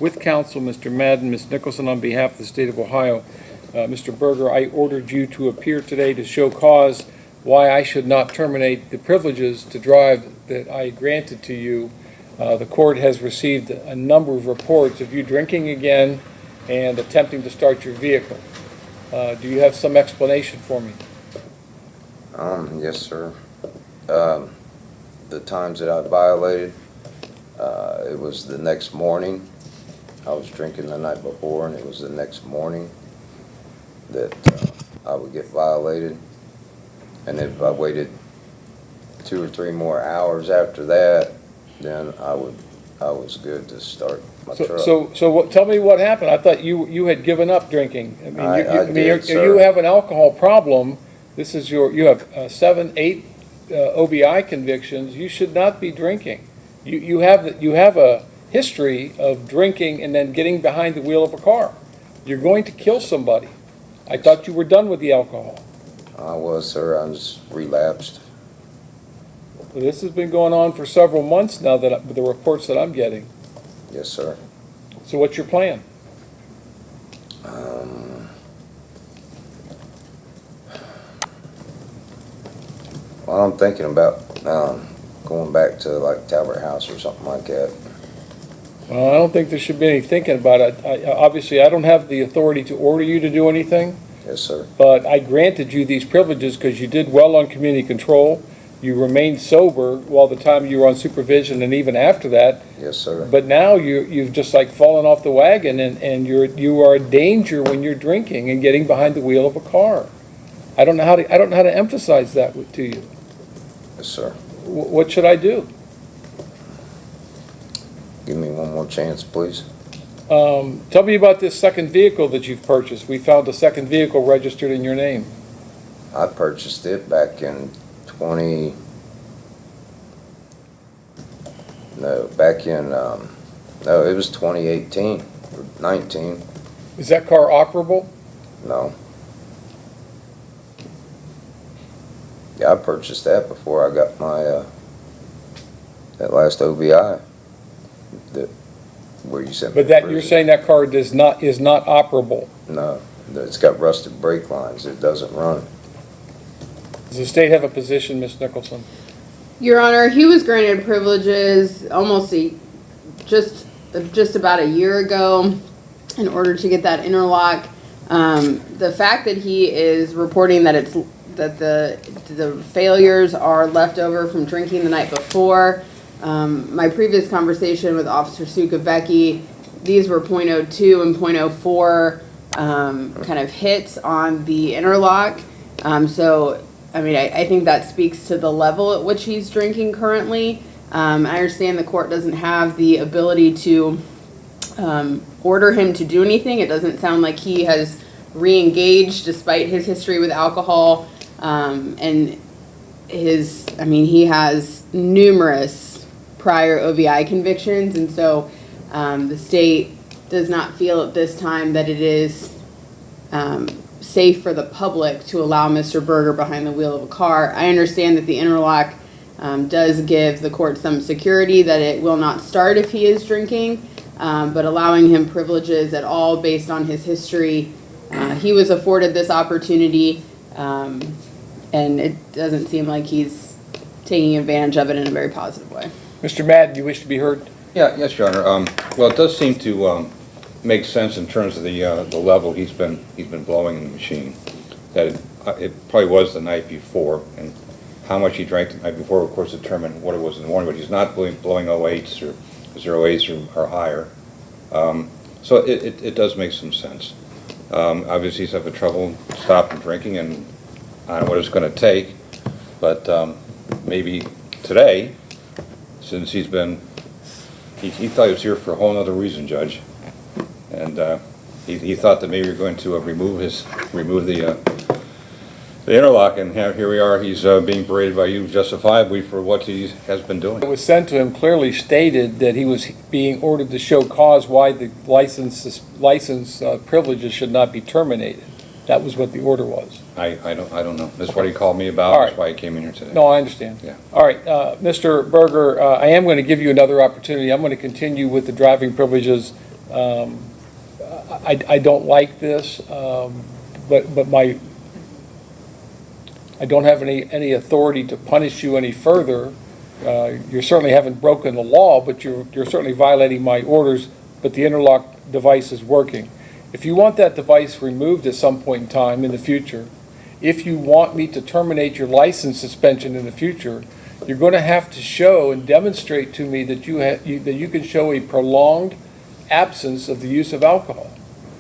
with counsel, Mr. Madden, Ms. Nicholson, on behalf of the state of Ohio. Mr. Berger, I ordered you to appear today to show cause why I should not terminate the privileges to drive that I granted to you. The court has received a number of reports of you drinking again and attempting to start your vehicle. Do you have some explanation for me? Yes, sir. The times that I violated, it was the next morning. I was drinking the night before, and it was the next morning that I would get violated. And if I waited 2 or 3 more hours after that, then I was good to start my truck. So tell me what happened. I thought you had given up drinking. I mean, I did, sir. You have an alcohol problem. This is you have 7, 8 OVI convictions. You should not be drinking. You have a history of drinking and then getting behind the wheel of a car. You're going to kill somebody. I thought you were done with the alcohol. I was, sir. I was relapsed. Well, this has been going on for several months now, with the reports that I'm getting. Yes, sir. So what's your plan? Well, I'm thinking about going back to like Talbot House or something like that. Well, I don't think there should be any thinking about it. Obviously, I don't have the authority to order you to do anything. Yes, sir. But I granted you these privileges because you did well on community control. You remained sober while the time you were on supervision and even after that. Yes, sir. But now you've just like fallen off the wagon and you are a danger when you're drinking and getting behind the wheel of a car. I don't know how to emphasize that to you. Yes, sir. What should I do? Give me one more chance, please. Tell me about this second vehicle that you've purchased. We found a second vehicle registered in your name. I purchased it back in it was 2018 or 19. Is that car operable? No. Yeah, I purchased that before I got my that last OVI where you sent me But to you're prison. saying that car is not operable. No, it's got rusted brake lines. It doesn't run. Does the state have a position, Ms. Nicholson? Your Honor, he was granted privileges just about a year ago in order to get that interlock. The fact that he is reporting that the failures are left over from drinking the night before. My previous conversation with Officer Sukavecki, these were .02 and .04 kind of hits on the interlock. So, I mean, I think that speaks to the level at which he's drinking currently. I understand the court doesn't have the ability to order him to do anything. It doesn't sound like he has re-engaged despite his history with alcohol. And he has numerous prior OVI convictions, and so the state does not feel at this time that it is safe for the public to allow Mr. Berger behind the wheel of a car. I understand that the interlock does give the court some security that it will not start if he is drinking, but allowing him privileges at all based on his history, he was afforded this opportunity, and it doesn't seem like he's taking advantage of it in a very positive way. Mr. Madden, you wish to be heard? Yes, Your Honor. Well, it does seem to make sense in terms of the level he's been blowing in the machine. That it probably was the night before, and how much he drank the night before, of course, determine what it was in the morning. But he's not blowing 08s or 08s or higher. So it does make some sense. Obviously, he's having trouble stopping drinking, and I don't know what it's going to take. But maybe today, since he thought he was here for a whole other reason, Judge, and he thought that maybe you're going to remove the interlock, and here we are. He's being berated by you justifiably for what he has been doing. It was sent to him clearly stated that he was being ordered to show cause why the license privileges should not be terminated. That was what the order was. I don't know. That's what he called me about. All right. That's why he came in here today. No, I understand. Yeah. All right, Mr. Berger, I am going to give you another opportunity. I'm going to continue with the driving privileges I don't like this, but I don't have any authority to punish you any further. You certainly haven't broken the law, but you're certainly violating my orders, but the interlock device is working. If you want that device removed at some point in time in the future, if you want me to terminate your license suspension in the future, you're going to have to show and demonstrate to me that you can show a prolonged absence of the use of alcohol.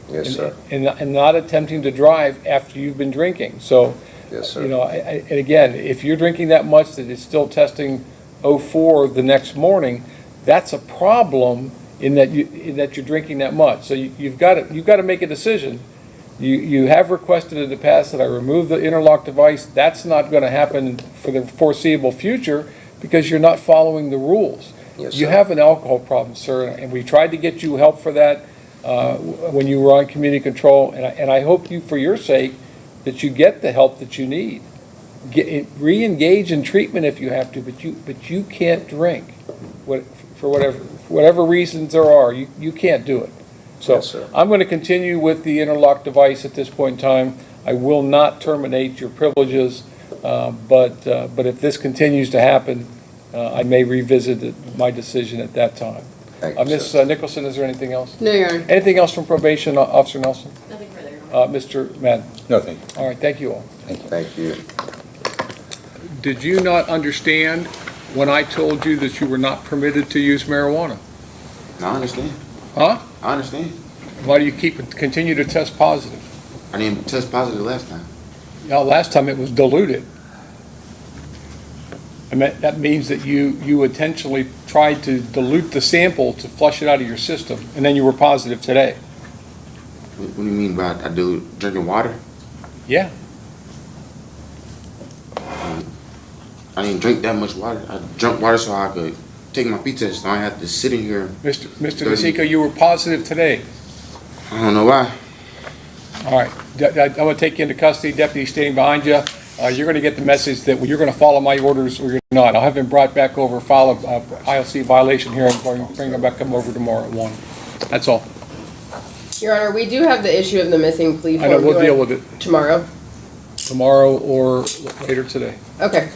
Yes, sir. And not attempting to drive after you've been drinking. So, Yes, sir. you know, and again, if you're drinking that much that it's still testing 04 the next morning, that's a problem in that you're drinking that much. So you've got to make a decision. You have requested in the past that I remove the interlock device. That's not going to happen for the foreseeable future because you're not following the rules. Yes, You sir. have an alcohol problem, sir, and we tried to get you help for that when you were on community control, and I hope you, for your sake, that you get the help that you need. Re-engage in treatment if you have to, but you can't drink. For whatever reasons there are, you can't do it. So Yes, sir. I'm going to continue with the interlock device at this point in time. I will not terminate your privileges, but if this continues to happen, I may revisit my decision at that time. Thank you, Ms. sir. Nicholson, is there anything else? No, Your Honor. Anything else from probation, Officer Nelson? Nothing further. Mr. Madden? Nothing. All right, thank you all. Thank you. Did you not understand when I told you that you were not permitted to use marijuana? I understand. Huh? I understand. Why do you continue to test positive? I didn't test positive last time. Now, last time it was diluted. I mean, that means that you intentionally tried to dilute the sample to flush it out of your system, and then you were positive today. What do you mean by I do drinking water? Yeah. I didn't drink that much water. I drank water so I could take my pee test. So I have to sit in here. Mr. 30. DeSico, you were positive today. I don't know why. All right, I'm going to take you into custody, deputy standing behind you. You're going to get the message that you're going to follow my orders or you're not. I'll have him brought back over, file a ILC violation here, and bring him back over tomorrow at 1. That's all. Your Honor, we do have the issue of the missing plea I know, form. we'll Do you deal want- with it Tomorrow? tomorrow or later today. Okay.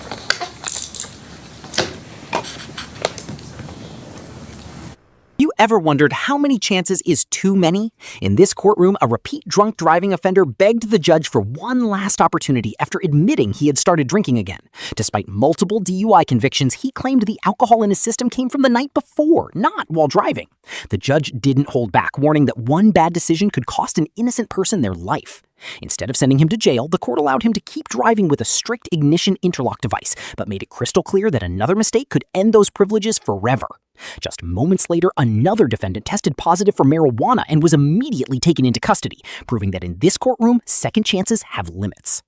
You ever wondered how many chances is too many? In this courtroom, a repeat drunk driving offender begged the judge for one last opportunity after admitting he had started drinking again. Despite multiple DUI convictions, he claimed the alcohol in his system came from the night before, not while driving. The judge didn't hold back, warning that one bad decision could cost an innocent person their life. Instead of sending him to jail, the court allowed him to keep driving with a strict ignition interlock device, but made it crystal clear that another mistake could end those privileges forever. Just moments later, another defendant tested positive for marijuana and was immediately taken into custody, proving that in this courtroom, second chances have limits.